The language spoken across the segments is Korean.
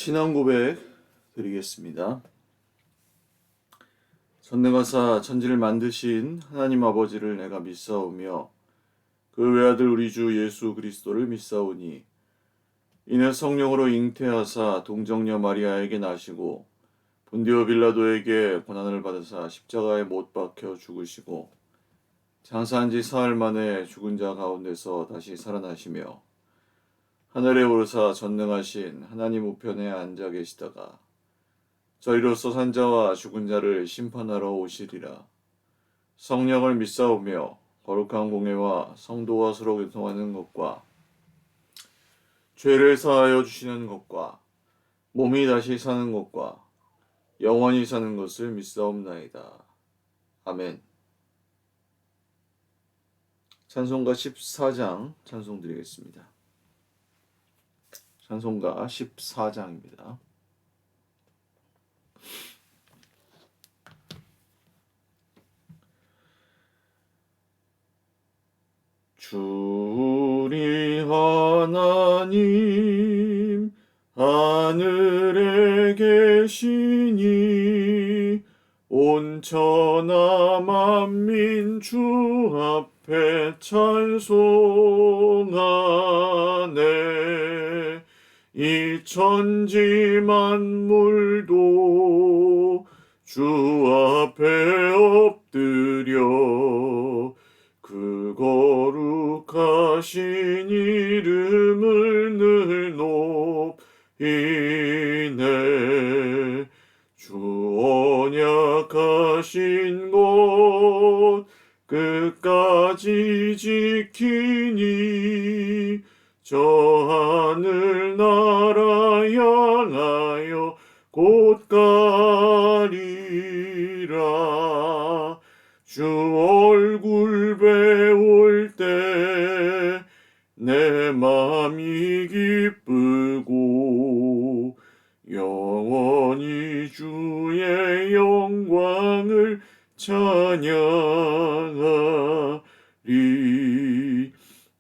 신앙 고백 드리겠습니다. 전능하사 천지를 만드신 하나님 아버지를 내가 믿사오며 그 외아들 우리 주 예수 그리스도를 믿사오니 이는 성령으로 잉태하사 동정녀 마리아에게 나시고 본디오 빌라도에게 고난을 받으사 십자가에 못 박혀 죽으시고 장사한 지 사흘 만에 죽은 자 가운데서 다시 살아나시며 하늘에 오르사 전능하신 하나님 우편에 앉아 계시다가 저희로서 산 자와 죽은 자를 심판하러 오시리라. 성령을 믿사오며 거룩한 공예와 성도와 서로 교통하는 것과 죄를 사하여 주시는 것과 몸이 다시 사는 것과 영원히 사는 것을 믿사옵나이다. 아멘. 찬송가 14장 찬송 드리겠습니다. 찬송가 14장입니다. 주리 하나님 하늘에 계시니 온 천하 만민 주 앞에 찬송하네. 이 천지 만물도 주 앞에 엎드려 그 거룩하신 이름을 늘 높이네. 주 언약하신 것 끝까지 지키니 저 하늘 나라 향하여 곧 가리라. 주 얼굴 배울 때 내 맘이 기쁘고 영원히 주의 영광을 찬양하리.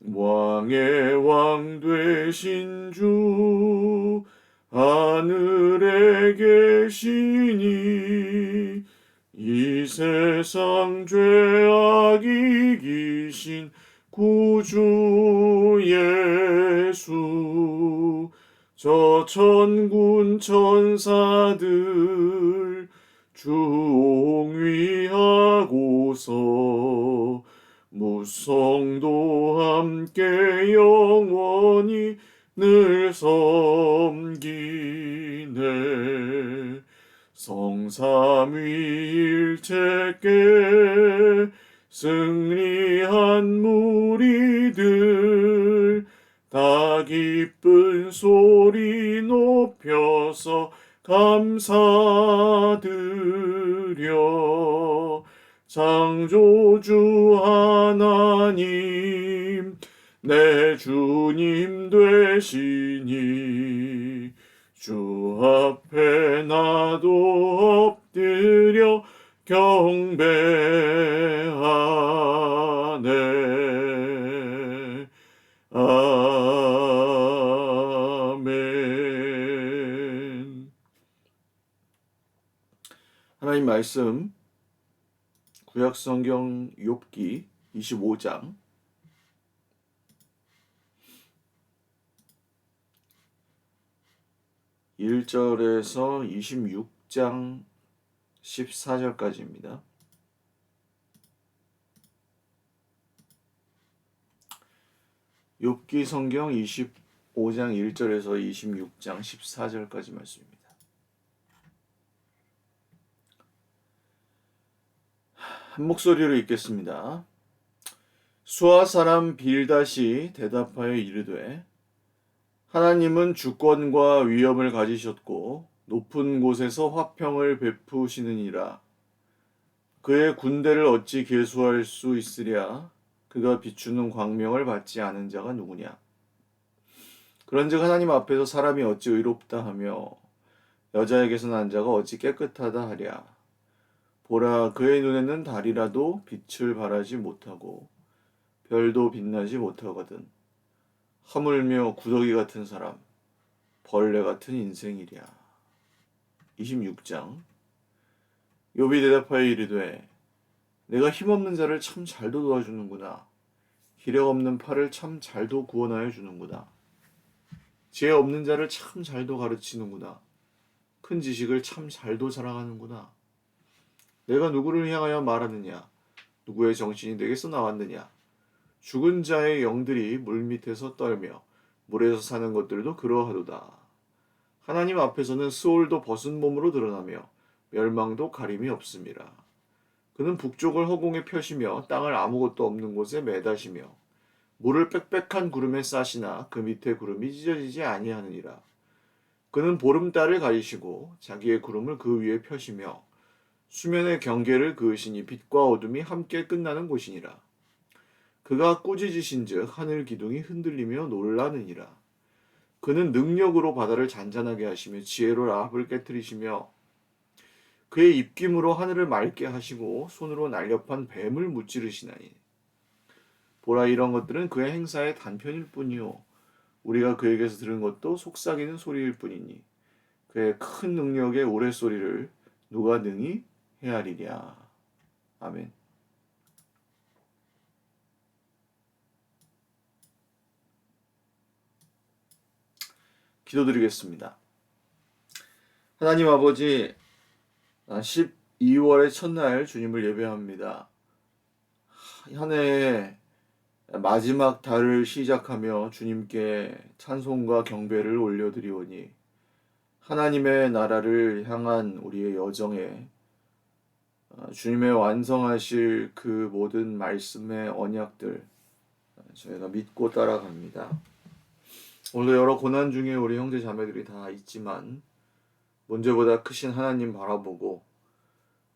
왕의 왕 되신 주 하늘에 계시니 이 세상 죄악 이기신 구주 예수 저 천군 천사들 주 옹위하고서 무성도 함께 영원히 늘 섬기네. 성삼위일체께 승리한 무리들 다 기쁜 소리 높여서 감사드려. 창조주 하나님 내 주님 되시니 주 앞에 나도 엎드려 경배하네. 아멘. 하나님 말씀 구약성경 욥기 25장 1절에서 26장 14절까지입니다. 욥기 성경 25장 1절에서 26장 14절까지 말씀입니다. 한 목소리로 읽겠습니다. 수아 사람 빌닷이 대답하여 이르되 하나님은 주권과 위엄을 가지셨고 높은 곳에서 화평을 베푸시느니라. 그의 군대를 어찌 계수할 수 있으랴. 그가 비추는 광명을 받지 않은 자가 누구냐. 그런즉 하나님 앞에서 사람이 어찌 의롭다 하며 여자에게서 난 자가 어찌 깨끗하다 하랴. 보라, 그의 눈에는 달이라도 빛을 발하지 못하고 별도 빛나지 못하거든. 허물며 구더기 같은 사람, 벌레 같은 인생이랴. 26장. 욥이 대답하여 이르되 내가 힘없는 자를 참 잘도 도와주는구나. 기력 없는 팔을 참 잘도 구원하여 주는구나. 지혜 없는 자를 참 잘도 가르치는구나. 큰 지식을 참 잘도 자랑하는구나. 내가 누구를 향하여 말하느냐? 누구의 정신이 내게서 나왔느냐? 죽은 자의 영들이 물밑에서 떨며 물에서 사는 것들도 그러하도다. 하나님 앞에서는 스올도 벗은 몸으로 드러나며 멸망도 가림이 없음이라. 그는 북쪽을 허공에 펴시며 땅을 아무것도 없는 곳에 매다시며 물을 빽빽한 구름에 싸시나 그 밑에 구름이 찢어지지 아니하느니라. 그는 보름달을 가리시고 자기의 구름을 그 위에 펴시며 수면의 경계를 그으시니 빛과 어둠이 함께 끝나는 곳이니라. 그가 꾸짖으신즉 하늘 기둥이 흔들리며 놀라느니라. 그는 능력으로 바다를 잔잔하게 하시며 지혜로 라합을 깨뜨리시며 그의 입김으로 하늘을 맑게 하시고 손으로 날렵한 뱀을 무찌르시나니. 보라, 이런 것들은 그의 행사의 단편일 뿐이요 우리가 그에게서 들은 것도 속삭이는 소리일 뿐이니 그의 큰 능력의 우레소리를 누가 능히 헤아리랴. 아멘. 기도드리겠습니다. 하나님 아버지, 12월의 첫날 주님을 예배합니다. 한 해의 마지막 달을 시작하며 주님께 찬송과 경배를 올려드리오니 하나님의 나라를 향한 우리의 여정에 주님의 완성하실 그 모든 말씀의 언약들 저희가 믿고 따라갑니다. 오늘도 여러 고난 중에 우리 형제 자매들이 다 있지만 문제보다 크신 하나님 바라보고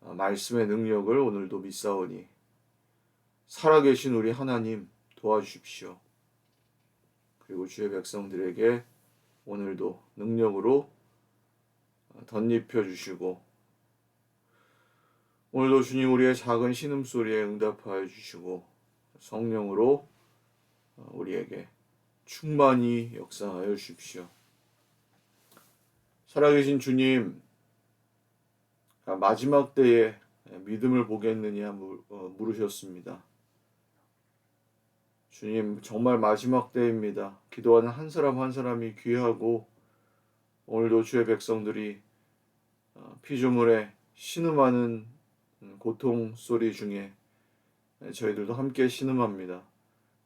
말씀의 능력을 오늘도 믿사오니 살아계신 우리 하나님 도와주십시오. 그리고 주의 백성들에게 오늘도 능력으로 덧입혀 주시고 오늘도 주님 우리의 작은 신음소리에 응답하여 주시고 성령으로 우리에게 충만히 역사하여 주십시오. 살아계신 주님, 마지막 때에 믿음을 보겠느냐 물으셨습니다. 주님, 정말 마지막 때입니다. 기도하는 한 사람 한 사람이 귀하고 오늘도 주의 백성들이 피조물에 신음하는 고통 소리 중에 저희들도 함께 신음합니다.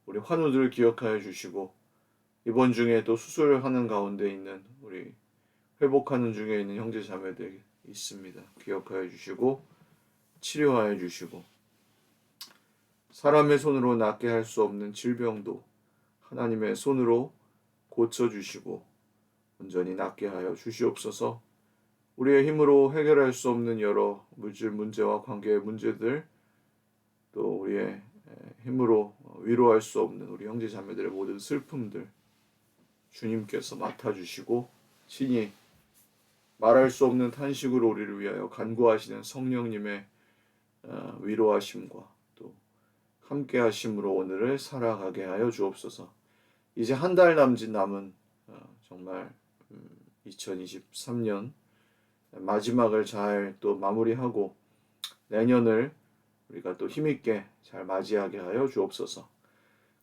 우리 환우들을 기억하여 주시고 이번 중에 또 수술하는 가운데 있는 우리 회복하는 중에 있는 형제 자매들 있습니다. 기억하여 주시고 치료하여 주시고 사람의 손으로 낫게 할 수 없는 질병도 하나님의 손으로 고쳐주시고 온전히 낫게 하여 주시옵소서. 우리의 힘으로 해결할 수 없는 여러 물질 문제와 관계의 문제들 또 우리의 힘으로 위로할 수 없는 우리 형제 자매들의 모든 슬픔들 주님께서 맡아주시고 친히 말할 수 없는 탄식으로 우리를 위하여 간구하시는 성령님의 위로하심과 또 함께 하심으로 오늘을 살아가게 하여 주옵소서. 이제 한 달 남짓 남은 정말 2023년 마지막을 잘 또 마무리하고 내년을 우리가 또 힘있게 잘 맞이하게 하여 주옵소서.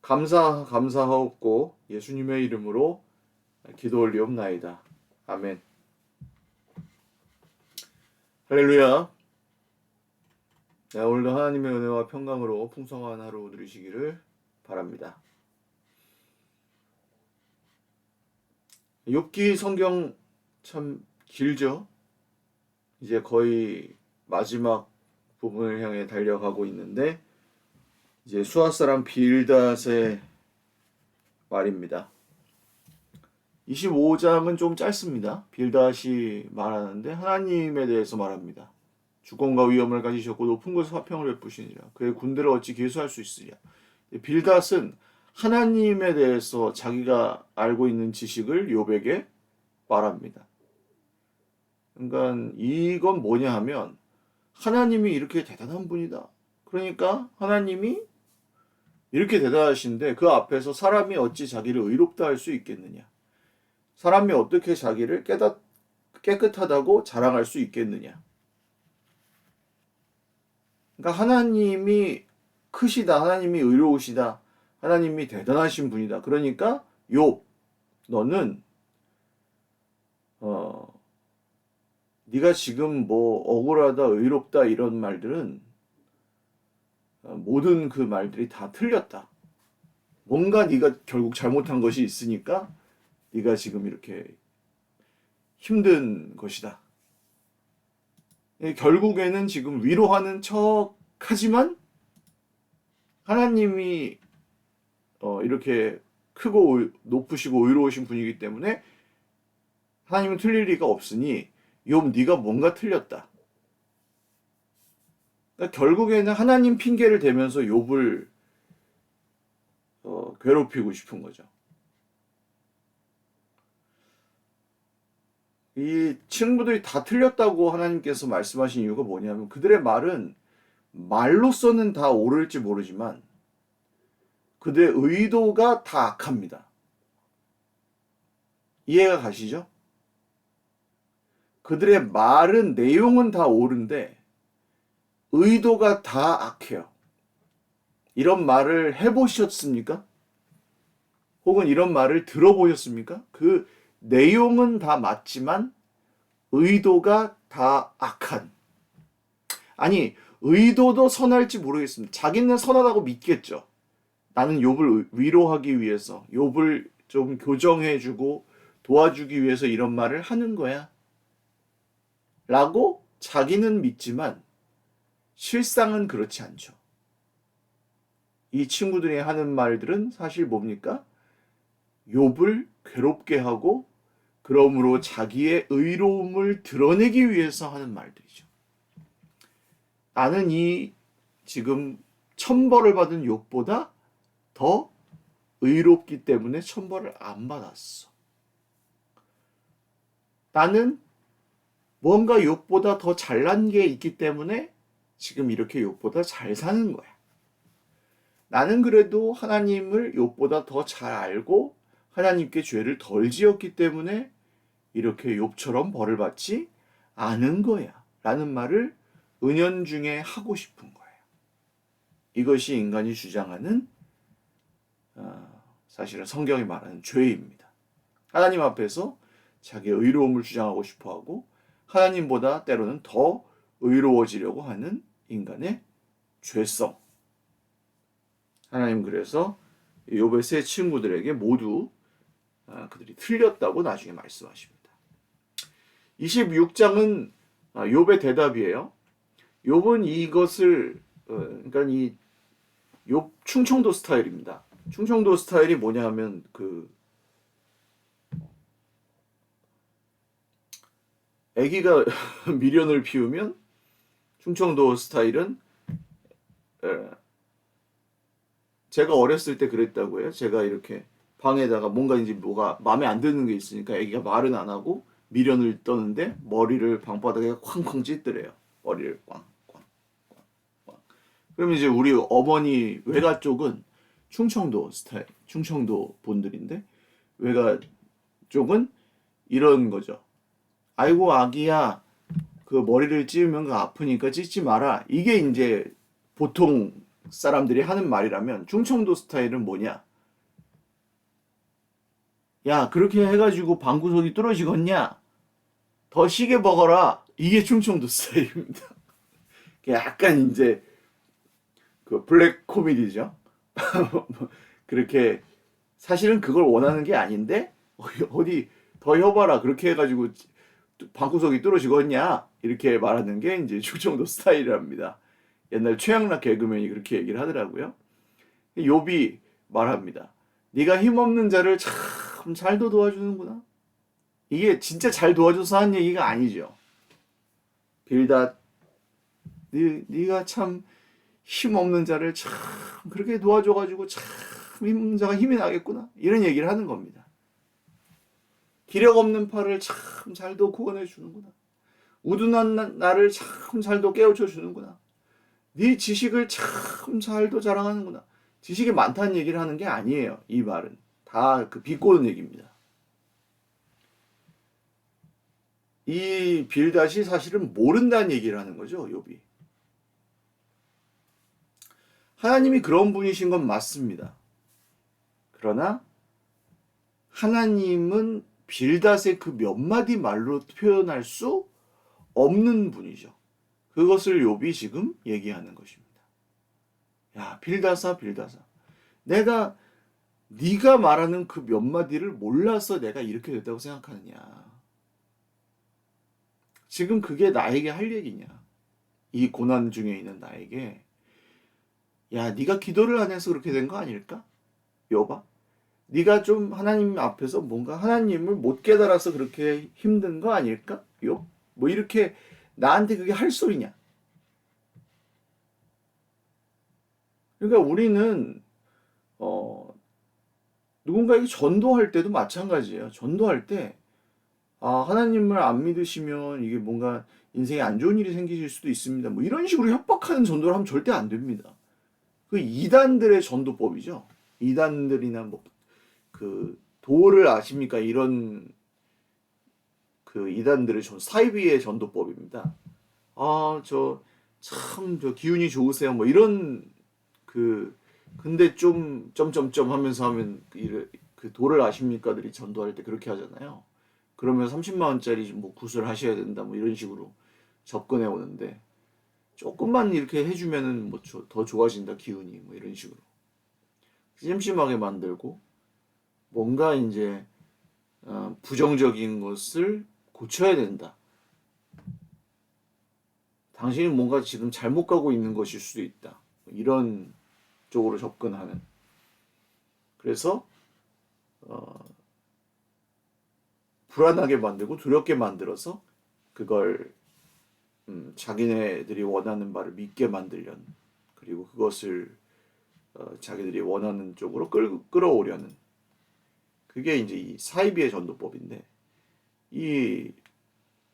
감사하옵고 예수님의 이름으로 기도 올리옵나이다. 아멘. 할렐루야. 오늘도 하나님의 은혜와 평강으로 풍성한 하루 누리시기를 바랍니다. 욥기 성경 참 길죠? 이제 거의 마지막 부분을 향해 달려가고 있는데 이제 수아 사람 빌닷의 말입니다. 25장은 좀 짧습니다. 빌닷이 말하는데 하나님에 대해서 말합니다. 주권과 위엄을 가지셨고 높은 곳에서 화평을 베푸시니라. 그의 군대를 어찌 계수할 수 있으랴. 빌닷은 하나님에 대해서 자기가 알고 있는 지식을 욥에게 말합니다. 그러니까 이건 뭐냐 하면 하나님이 이렇게 대단한 분이다. 그러니까 하나님이 이렇게 대단하신데 그 앞에서 사람이 어찌 자기를 의롭다 할 수 있겠느냐. 사람이 어떻게 자기를 깨끗하다고 자랑할 수 있겠느냐? 그러니까 하나님이 크시다, 하나님이 의로우시다, 하나님이 대단하신 분이다. 그러니까 욥, 너는 네가 지금 뭐 억울하다, 의롭다 이런 말들은 모든 그 말들이 다 틀렸다. 뭔가 네가 결국 잘못한 것이 있으니까 네가 지금 이렇게 힘든 것이다. 결국에는 지금 위로하는 척 하지만 하나님이 이렇게 크고 높으시고 의로우신 분이기 때문에 하나님은 틀릴 리가 없으니 욥 네가 뭔가 틀렸다. 그러니까 결국에는 하나님 핑계를 대면서 욥을 괴롭히고 싶은 거죠. 이 친구들이 다 틀렸다고 하나님께서 말씀하신 이유가 뭐냐면 그들의 말은 말로서는 다 옳을지 모르지만 그들의 의도가 다 악합니다. 이해가 가시죠? 그들의 말은 내용은 다 옳은데 의도가 다 악해요. 이런 말을 해보셨습니까? 혹은 이런 말을 들어보셨습니까? 그 내용은 다 맞지만 의도가 다 악한. 아니, 의도도 선할지 모르겠습니다. 자기는 선하다고 믿겠죠. 나는 욥을 위로하기 위해서, 욥을 좀 교정해주고 도와주기 위해서 이런 말을 하는 거야. 라고 자기는 믿지만 실상은 그렇지 않죠. 이 친구들이 하는 말들은 사실 뭡니까? 욥을 괴롭게 하고 그러므로 자기의 의로움을 드러내기 위해서 하는 말들이죠. 나는 이 지금 천벌을 받은 욥보다 더 의롭기 때문에 천벌을 안 받았어. 나는 뭔가 욥보다 더 잘난 게 있기 때문에 지금 이렇게 욥보다 잘 사는 거야. 나는 그래도 하나님을 욥보다 더 잘 알고 하나님께 죄를 덜 지었기 때문에 이렇게 욥처럼 벌을 받지 않은 거야. 라는 말을 은연중에 하고 싶은 거예요. 이것이 인간이 주장하는 사실은 성경이 말하는 죄입니다. 하나님 앞에서 자기의 의로움을 주장하고 싶어하고 하나님보다 때로는 더 의로워지려고 하는 인간의 죄성. 하나님 그래서 욥의 세 친구들에게 모두 그들이 틀렸다고 나중에 말씀하십니다. 26장은 욥의 대답이에요. 욥은 이것을 그러니까 이 욥 충청도 스타일입니다. 충청도 스타일이 뭐냐 하면 그 아기가 미련을 피우면 충청도 스타일은 제가 어렸을 때 그랬다고요. 제가 이렇게 방에다가 뭔가 이제 뭐가 마음에 안 드는 게 있으니까 아기가 말은 안 하고 미련을 떠는데 머리를 방바닥에 쾅쾅 찢더래요. 머리를 꽝꽝꽝꽝. 그러면 이제 우리 어머니 외가 쪽은 충청도 스타일, 충청도 분들인데 외가 쪽은 이런 거죠. 아이고 아기야, 그 머리를 찌우면 그 아프니까 찢지 마라. 이게 이제 보통 사람들이 하는 말이라면 충청도 스타일은 뭐냐? 야, 그렇게 해가지고 방구석이 뚫어지겠냐? 더 시게 먹어라. 이게 충청도 스타일입니다. 약간 이제 그 블랙 코미디죠. 그렇게 사실은 그걸 원하는 게 아닌데 어디 더 해봐라. 그렇게 해가지고 방구석이 뚫어지겠냐? 이렇게 말하는 게 이제 충청도 스타일이랍니다. 옛날 최양락 개그맨이 그렇게 얘기를 하더라고요. 욥이 말합니다. 네가 힘없는 자를 참 잘도 도와주는구나. 이게 진짜 잘 도와줘서 하는 얘기가 아니죠. 빌닷, 네가 참 힘없는 자를 참 그렇게 도와줘가지고 참 힘없는 자가 힘이 나겠구나. 이런 얘기를 하는 겁니다. 기력 없는 팔을 참 잘도 구원해 주는구나. 우둔한 나를 참 잘도 깨우쳐 주는구나. 네 지식을 참 잘도 자랑하는구나. 지식이 많다는 얘기를 하는 게 아니에요. 이 말은 다 그 비꼬는 얘기입니다. 이 빌닷이 사실은 모른다는 얘기를 하는 거죠, 욥이. 하나님이 그런 분이신 건 맞습니다. 그러나 하나님은 빌닷의 그 몇 마디 말로 표현할 수 없는 분이죠. 그것을 욥이 지금 얘기하는 것입니다. 야, 빌닷아, 빌닷아. 내가 네가 말하는 그 몇 마디를 몰라서 내가 이렇게 됐다고 생각하느냐. 지금 그게 나에게 할 얘기냐. 이 고난 중에 있는 나에게. 야, 네가 기도를 안 해서 그렇게 된 거 아닐까? 욥아. 네가 좀 하나님 앞에서 뭔가 하나님을 못 깨달아서 그렇게 힘든 거 아닐까? 욥? 뭐 이렇게 나한테 그게 할 소리냐? 그러니까 우리는 누군가에게 전도할 때도 마찬가지예요. 전도할 때 하나님을 안 믿으시면 이게 뭔가 인생에 안 좋은 일이 생기실 수도 있습니다. 뭐 이런 식으로 협박하는 전도를 하면 절대 안 됩니다. 그 이단들의 전도법이죠. 이단들이나 뭐 그 도를 아십니까? 이런 그 이단들의 사이비의 전도법입니다. 저 기운이 좋으세요. 뭐 이런 그 근데 좀 점점점 하면서 하면 그 도를 아십니까들이 전도할 때 그렇게 하잖아요. 그러면 30만 원짜리 뭐 구슬 하셔야 된다 뭐 이런 식으로 접근해 오는데 조금만 이렇게 해주면은 뭐 더 좋아진다 기운이 뭐 이런 식으로 찜찜하게 만들고 뭔가 이제 부정적인 것을 고쳐야 된다. 당신은 뭔가 지금 잘못 가고 있는 것일 수도 있다. 이런 쪽으로 접근하는. 그래서 불안하게 만들고 두렵게 만들어서 그걸 자기네들이 원하는 바를 믿게 만들려는 그리고 그것을 자기들이 원하는 쪽으로 끌어오려는 그게 이제 이 사이비의 전도법인데 이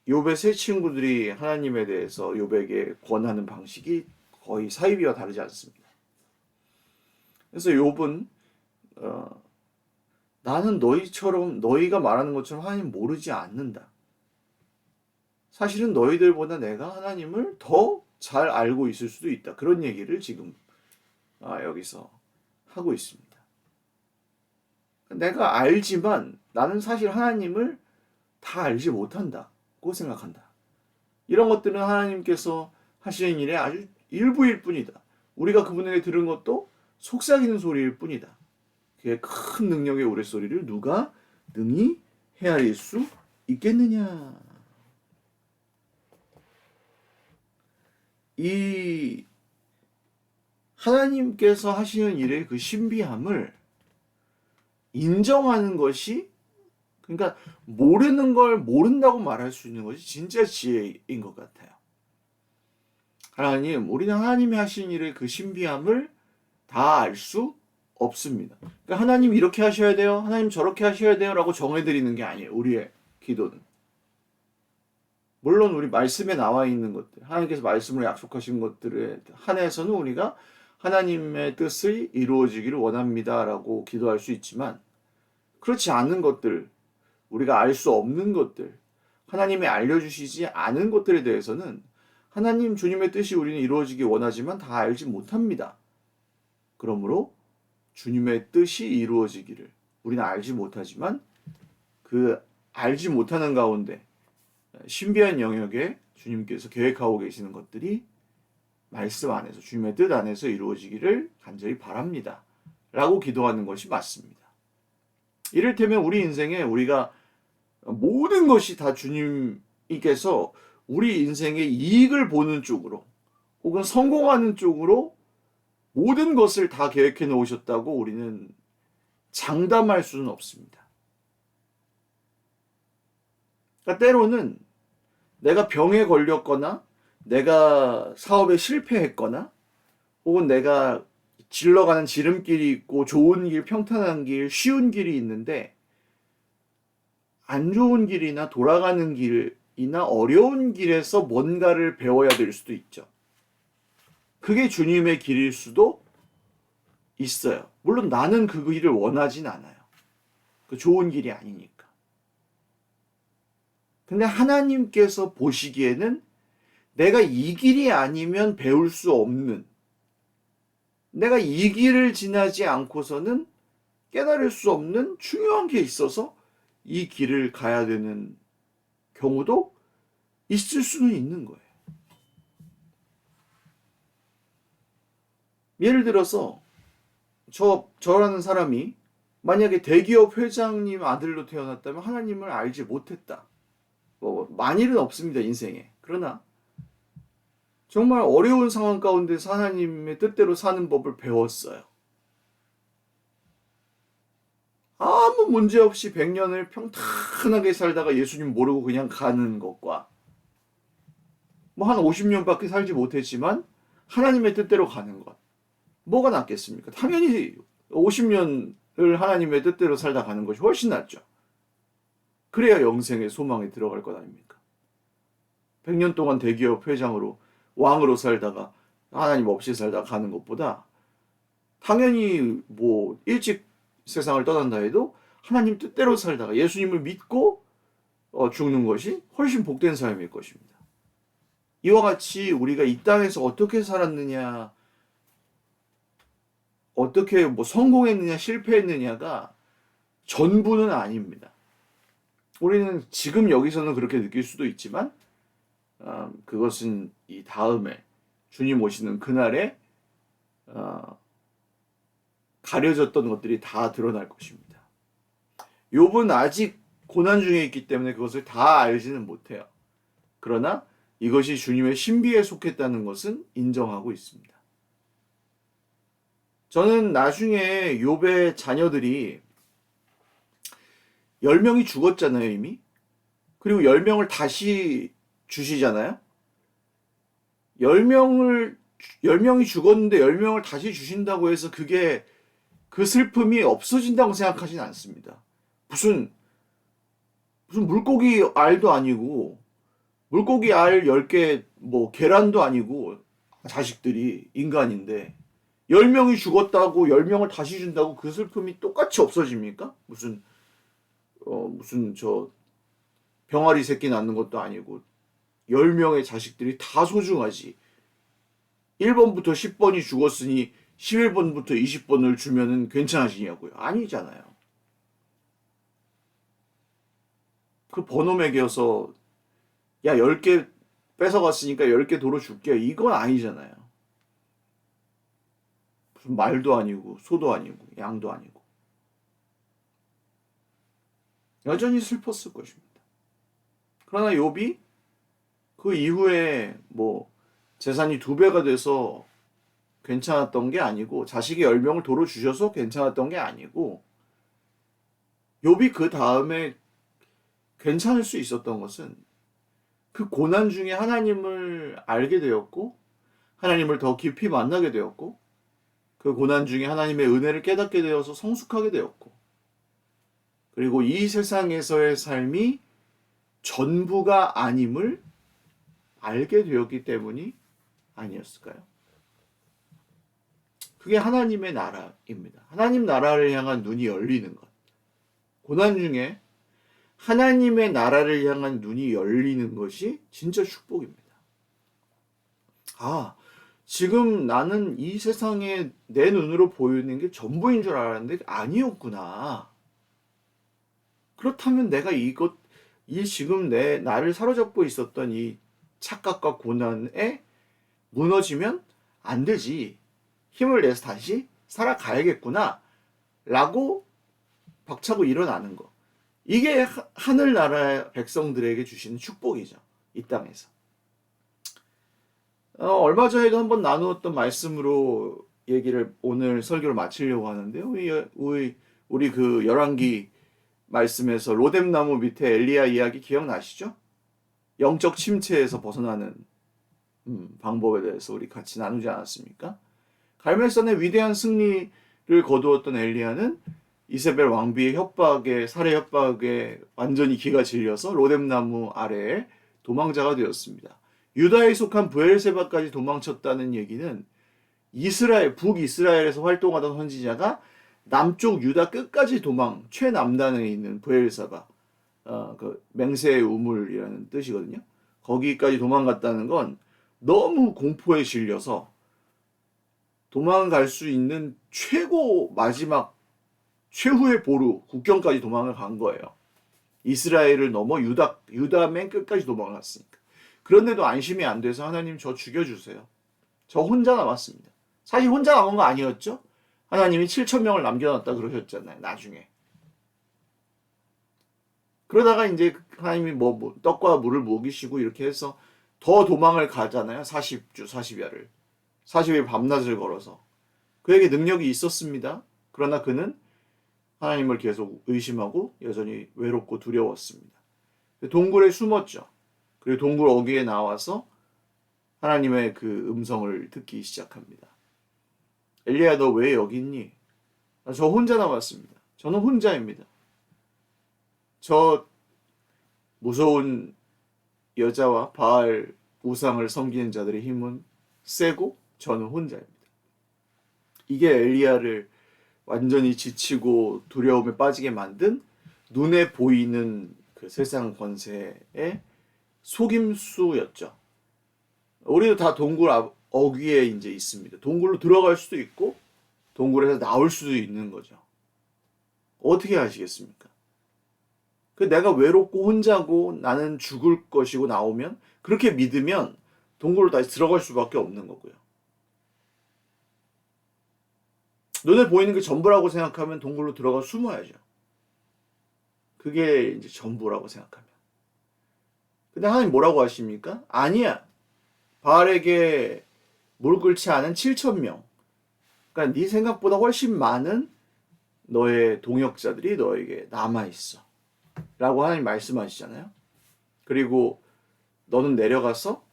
욥의 세 친구들이 하나님에 대해서 욥에게 권하는 방식이 거의 사이비와 다르지 않습니다. 그래서 욥은 나는 너희가 말하는 것처럼 하나님 모르지 않는다. 사실은 너희들보다 내가 하나님을 더 잘 알고 있을 수도 있다. 그런 얘기를 지금 여기서 하고 있습니다. 내가 알지만 나는 사실 하나님을 다 알지 못한다고 생각한다. 이런 것들은 하나님께서 하시는 일의 아주 일부일 뿐이다. 우리가 그분에게 들은 것도 속삭이는 소리일 뿐이다. 그의 큰 능력의 우레소리를 누가 능히 헤아릴 수 있겠느냐. 이 하나님께서 하시는 일의 그 신비함을 인정하는 것이 그러니까 모르는 걸 모른다고 말할 수 있는 것이 진짜 지혜인 것 같아요. 우리는 하나님이 하시는 일의 그 신비함을 다 알 수 없습니다. 그러니까 하나님 이렇게 하셔야 돼요. 하나님 저렇게 하셔야 돼요. 라고 정해드리는 게 아니에요. 우리의 기도는. 물론 우리 말씀에 나와 있는 것들, 하나님께서 말씀으로 약속하신 것들에 한해서는 우리가 하나님의 뜻이 이루어지기를 원합니다라고 기도할 수 있지만 그렇지 않은 것들, 우리가 알 수 없는 것들, 하나님이 알려주시지 않은 것들에 대해서는 하나님 주님의 뜻이 우리는 이루어지기 원하지만 다 알지 못합니다. 그러므로 주님의 뜻이 이루어지기를 우리는 알지 못하지만 그 알지 못하는 가운데 신비한 영역에 주님께서 계획하고 계시는 것들이 말씀 안에서 주님의 뜻 안에서 이루어지기를 간절히 바랍니다. 라고 기도하는 것이 맞습니다. 이를테면 우리 인생에 우리가 모든 것이 다 주님께서 우리 인생의 이익을 보는 쪽으로 혹은 성공하는 쪽으로 모든 것을 다 계획해 놓으셨다고 우리는 장담할 수는 없습니다. 그러니까 때로는 내가 병에 걸렸거나 내가 사업에 실패했거나 혹은 내가 질러가는 지름길이 있고 좋은 길, 평탄한 길, 쉬운 길이 있는데 안 좋은 길이나 돌아가는 길이나 어려운 길에서 뭔가를 배워야 될 수도 있죠. 그게 주님의 길일 수도 있어요. 물론 나는 그 길을 원하진 않아요. 그 좋은 길이 아니니까. 근데 하나님께서 보시기에는 내가 이 길이 아니면 배울 수 없는, 내가 이 길을 지나지 않고서는 깨달을 수 없는 중요한 게 있어서 이 길을 가야 되는 경우도 있을 수는 있는 거예요. 예를 들어서 저라는 사람이 만약에 대기업 회장님 아들로 태어났다면 하나님을 알지 못했다. 많은 일은 없습니다, 인생에. 그러나 정말 어려운 상황 가운데서 하나님의 뜻대로 사는 법을 배웠어요. 아무 문제 없이 100년을 평탄하게 살다가 예수님 모르고 그냥 가는 것과 뭐 한 50년밖에 살지 못했지만 하나님의 뜻대로 가는 것. 뭐가 낫겠습니까? 당연히 50년을 하나님의 뜻대로 살다 가는 것이 훨씬 낫죠. 그래야 영생의 소망에 들어갈 것 아닙니까? 100년 동안 대기업 회장으로 왕으로 살다가 하나님 없이 살다 가는 것보다 당연히 뭐 일찍 세상을 떠난다 해도 하나님 뜻대로 살다가 예수님을 믿고 죽는 것이 훨씬 복된 삶일 것입니다. 이와 같이 우리가 이 땅에서 어떻게 살았느냐, 어떻게 뭐 성공했느냐, 실패했느냐가 전부는 아닙니다. 우리는 지금 여기서는 그렇게 느낄 수도 있지만 그것은 이 다음에 주님 오시는 그날에 가려졌던 것들이 다 드러날 것입니다. 욥은 아직 고난 중에 있기 때문에 그것을 다 알지는 못해요. 그러나 이것이 주님의 신비에 속했다는 것은 인정하고 있습니다. 저는 나중에 욥의 자녀들이 10명이 죽었잖아요, 이미. 그리고 10명을 다시 주시잖아요. 10명이 죽었는데 10명을 다시 주신다고 해서 그게 그 슬픔이 없어진다고 생각하진 않습니다. 무슨 물고기 알도 아니고 물고기 알 10개 뭐 계란도 아니고 자식들이 인간인데 10명이 죽었다고 10명을 다시 준다고 그 슬픔이 똑같이 없어집니까? 무슨 저 병아리 새끼 낳는 것도 아니고 10명의 자식들이 다 소중하지. 1번부터 10번이 죽었으니 11번부터 20번을 주면은 괜찮으시냐고요? 아니잖아요. 그 번호 매겨서 야 10개 뺏어갔으니까 10개 도로 줄게. 이건 아니잖아요. 무슨 말도 아니고 소도 아니고 양도 아니고. 여전히 슬펐을 것입니다. 그러나 욥이 그 이후에 뭐 재산이 2배가 돼서 괜찮았던 게 아니고 자식이 10명을 도로 주셔서 괜찮았던 게 아니고 욥이 그 다음에 괜찮을 수 있었던 것은 그 고난 중에 하나님을 알게 되었고 하나님을 더 깊이 만나게 되었고 그 고난 중에 하나님의 은혜를 깨닫게 되어서 성숙하게 되었고 그리고 이 세상에서의 삶이 전부가 아님을 알게 되었기 때문이 아니었을까요? 그게 하나님의 나라입니다. 하나님 나라를 향한 눈이 열리는 것. 고난 중에 하나님의 나라를 향한 눈이 열리는 것이 진짜 축복입니다. 지금 나는 이 세상에 내 눈으로 보이는 게 전부인 줄 알았는데 아니었구나. 그렇다면 내가 이 지금 나를 사로잡고 있었던 이 착각과 고난에 무너지면 안 되지. 힘을 내서 다시 살아가야겠구나. 라고 박차고 일어나는 거. 이게 하늘나라 백성들에게 주시는 축복이죠. 이 땅에서. 얼마 전에도 한번 나누었던 말씀으로 얘기를 오늘 설교를 마치려고 하는데요. 우리 그 열왕기 말씀에서 로뎀나무 밑에 엘리야 이야기 기억나시죠? 영적 침체에서 벗어나는 방법에 대해서 우리 같이 나누지 않았습니까? 갈멜산의 위대한 승리를 거두었던 엘리야는 이세벨 왕비의 살해 협박에 완전히 기가 질려서 로뎀나무 아래에 도망자가 되었습니다. 유다에 속한 브엘세바까지 도망쳤다는 얘기는 북이스라엘에서 활동하던 선지자가 남쪽 유다 끝까지 최남단에 있는 브엘세바, 그 맹세의 우물이라는 뜻이거든요. 거기까지 도망갔다는 건 너무 공포에 질려서 도망갈 수 있는 최고 마지막 최후의 보루 국경까지 도망을 간 거예요. 이스라엘을 넘어 유다 맨 끝까지 도망을 갔으니까. 그런데도 안심이 안 돼서 하나님 저 죽여주세요. 저 혼자 남았습니다. 사실 혼자 남은 거 아니었죠? 하나님이 7천 명을 남겨놨다 그러셨잖아요. 나중에. 그러다가 이제 하나님이 떡과 물을 먹이시고 이렇게 해서 더 도망을 가잖아요. 40주, 40야를. 40일 밤낮을 걸어서. 그에게 능력이 있었습니다. 그러나 그는 하나님을 계속 의심하고 여전히 외롭고 두려웠습니다. 동굴에 숨었죠. 그리고 동굴 어귀에 나와서 하나님의 그 음성을 듣기 시작합니다. 엘리야, 너 왜 여기 있니? 저 혼자 남았습니다. 저는 혼자입니다. 저 무서운 여자와 바알 우상을 섬기는 자들의 힘은 세고 저는 혼자입니다. 이게 엘리야를 완전히 지치고 두려움에 빠지게 만든 눈에 보이는 그 세상 권세의 속임수였죠. 우리도 다 동굴 어귀에 이제 있습니다. 동굴로 들어갈 수도 있고 동굴에서 나올 수도 있는 거죠. 어떻게 하시겠습니까? 내가 외롭고 혼자고 나는 죽을 것이고 나오면 그렇게 믿으면 동굴로 다시 들어갈 수밖에 없는 거고요. 눈에 보이는 게 전부라고 생각하면 동굴로 들어가 숨어야죠. 그게 이제 전부라고 생각하면. 근데 하나님 뭐라고 하십니까? 아니야. 바알에게 무릎 꿇지 않은 7천 명. 그러니까 네 생각보다 훨씬 많은 너의 동역자들이 너에게 남아있어. 라고 하나님 말씀하시잖아요. 그리고 너는 내려가서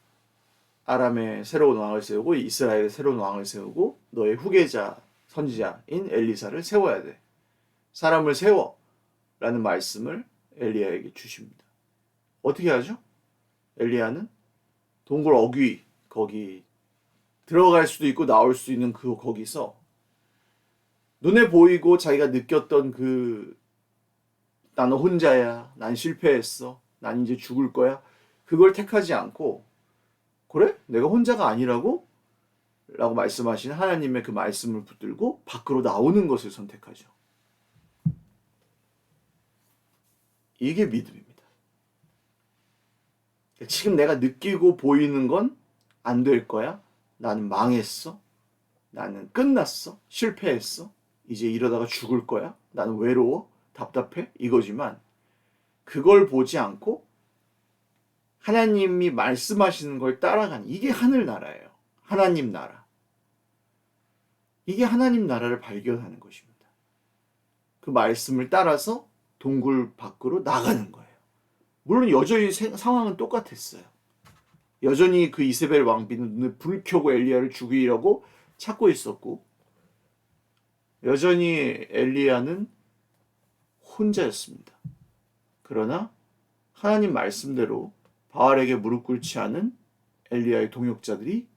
아람의 새로운 왕을 세우고 이스라엘의 새로운 왕을 세우고 너의 후계자 선지자인 엘리사를 세워야 돼. 사람을 세워. 라는 말씀을 엘리야에게 주십니다. 어떻게 하죠? 엘리야는 동굴 어귀 거기 들어갈 수도 있고 나올 수 있는 거기서 눈에 보이고 자기가 느꼈던 나는 혼자야. 난 실패했어. 난 이제 죽을 거야. 그걸 택하지 않고 그래? 내가 혼자가 아니라고? 라고 말씀하신 하나님의 그 말씀을 붙들고 밖으로 나오는 것을 선택하죠. 이게 믿음입니다. 지금 내가 느끼고 보이는 건 안 될 거야. 나는 망했어. 나는 끝났어. 실패했어. 이제 이러다가 죽을 거야. 나는 외로워. 답답해. 이거지만 그걸 보지 않고 하나님이 말씀하시는 걸 따라가는 이게 하늘나라예요. 하나님 나라. 이게 하나님 나라를 발견하는 것입니다. 그 말씀을 따라서 동굴 밖으로 나가는 거예요. 물론 여전히 상황은 똑같았어요. 여전히 그 이세벨 왕비는 눈에 불 켜고 엘리야를 죽이려고 찾고 있었고 여전히 엘리야는 혼자였습니다. 그러나 하나님 말씀대로 바알에게 무릎 꿇지 않은 엘리야의 동역자들이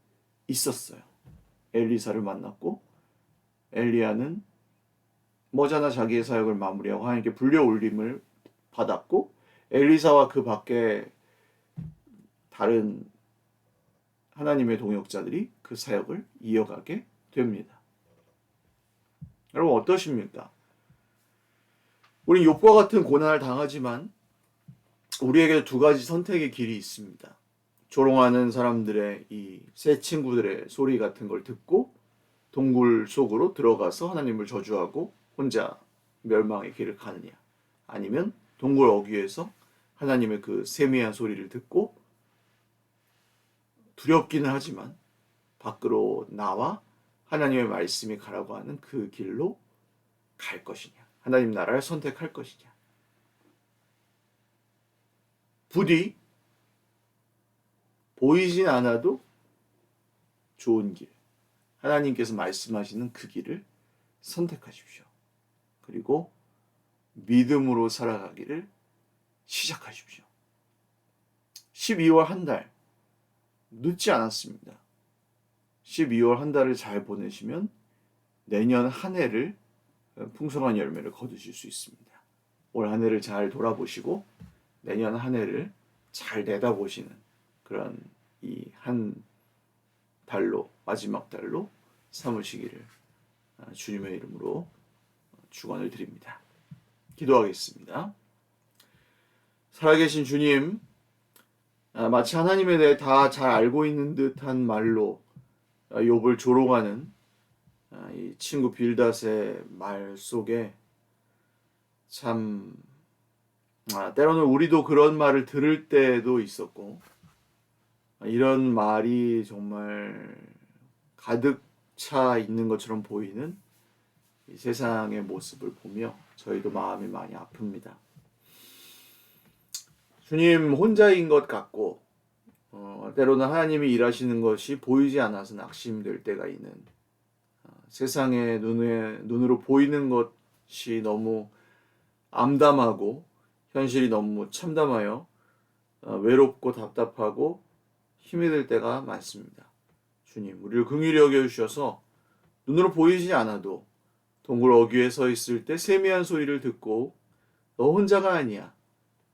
있었어요. 엘리사를 만났고 엘리야는 머지않아 자기의 사역을 마무리하고 하나님께 불려올림을 받았고 엘리사와 그 밖에 다른 하나님의 동역자들이 그 사역을 이어가게 됩니다. 여러분 어떠십니까? 우리 욥과 같은 고난을 당하지만 우리에게 두 가지 선택의 길이 있습니다. 조롱하는 사람들의 이 새 친구들의 소리 같은 걸 듣고 동굴 속으로 들어가서 하나님을 저주하고 혼자 멸망의 길을 가느냐, 아니면 동굴 어귀에서 하나님의 그 세미한 소리를 듣고 두렵기는 하지만 밖으로 나와 하나님의 말씀이 가라고 하는 그 길로 갈 것이냐, 하나님 나라를 선택할 것이냐. 부디 보이진 않아도 좋은 길, 하나님께서 말씀하시는 그 길을 선택하십시오. 그리고 믿음으로 살아가기를 시작하십시오. 12월 한 달 늦지 않았습니다. 12월 한 달을 잘 보내시면 내년 한 해를 풍성한 열매를 거두실 수 있습니다. 올 한 해를 잘 돌아보시고 내년 한 해를 잘 내다보시는 그런 이 한 달로 마지막 달로 삼으시기를 주님의 이름으로 축원을 드립니다. 기도하겠습니다. 살아계신 주님, 마치 하나님에 대해 다 잘 알고 있는 듯한 말로 욥을 조롱하는 이 친구 빌닷의 말 속에 참 때로는 우리도 그런 말을 들을 때도 있었고 이런 말이 정말 가득 차 있는 것처럼 보이는 이 세상의 모습을 보며 저희도 마음이 많이 아픕니다. 주님 혼자인 것 같고 때로는 하나님이 일하시는 것이 보이지 않아서 낙심될 때가 있는 세상의 눈으로 보이는 것이 너무 암담하고 현실이 너무 참담하여 외롭고 답답하고 힘이 들 때가 많습니다. 주님, 우리를 긍휼히 여겨주셔서 눈으로 보이지 않아도 동굴 어귀에 서 있을 때 세미한 소리를 듣고 너 혼자가 아니야.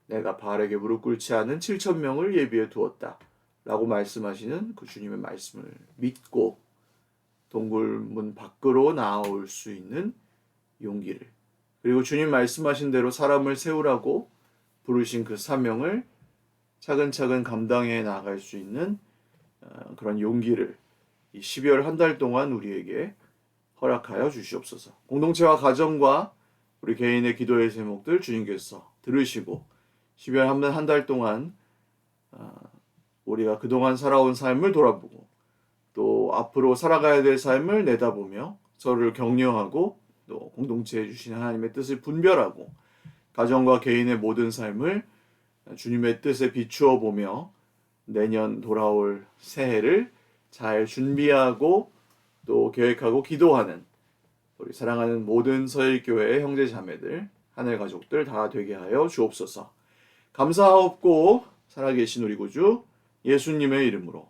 내가 바알에게 무릎 꿇지 않은 7,000명을 예비해 두었다. 라고 말씀하시는 그 주님의 말씀을 믿고 동굴문 밖으로 나올 수 있는 용기를, 그리고 주님 말씀하신 대로 사람을 세우라고 부르신 그 사명을 차근차근 감당해 나갈 수 있는 그런 용기를 이 12월 한 달 동안 우리에게 허락하여 주시옵소서. 공동체와 가정과 우리 개인의 기도의 제목들 주님께서 들으시고 12월 한 달 동안 우리가 그동안 살아온 삶을 돌아보고 또 앞으로 살아가야 될 삶을 내다보며 서로를 격려하고 또 공동체에 주신 하나님의 뜻을 분별하고 가정과 개인의 모든 삶을 주님의 뜻에 비추어 보며 내년 돌아올 새해를 잘 준비하고 또 계획하고 기도하는 우리 사랑하는 모든 서일교회의 형제 자매들, 하늘 가족들 다 되게 하여 주옵소서. 감사하옵고 살아계신 우리 구주 예수님의 이름으로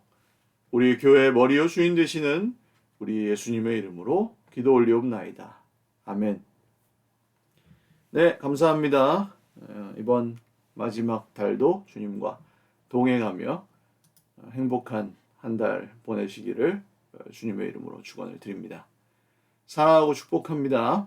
우리 교회의 머리요 주인 되시는 우리 예수님의 이름으로 기도 올리옵나이다. 아멘. 네, 감사합니다. 이번 마지막 달도 주님과 동행하며 행복한 한 달 보내시기를 주님의 이름으로 축원을 드립니다. 사랑하고 축복합니다.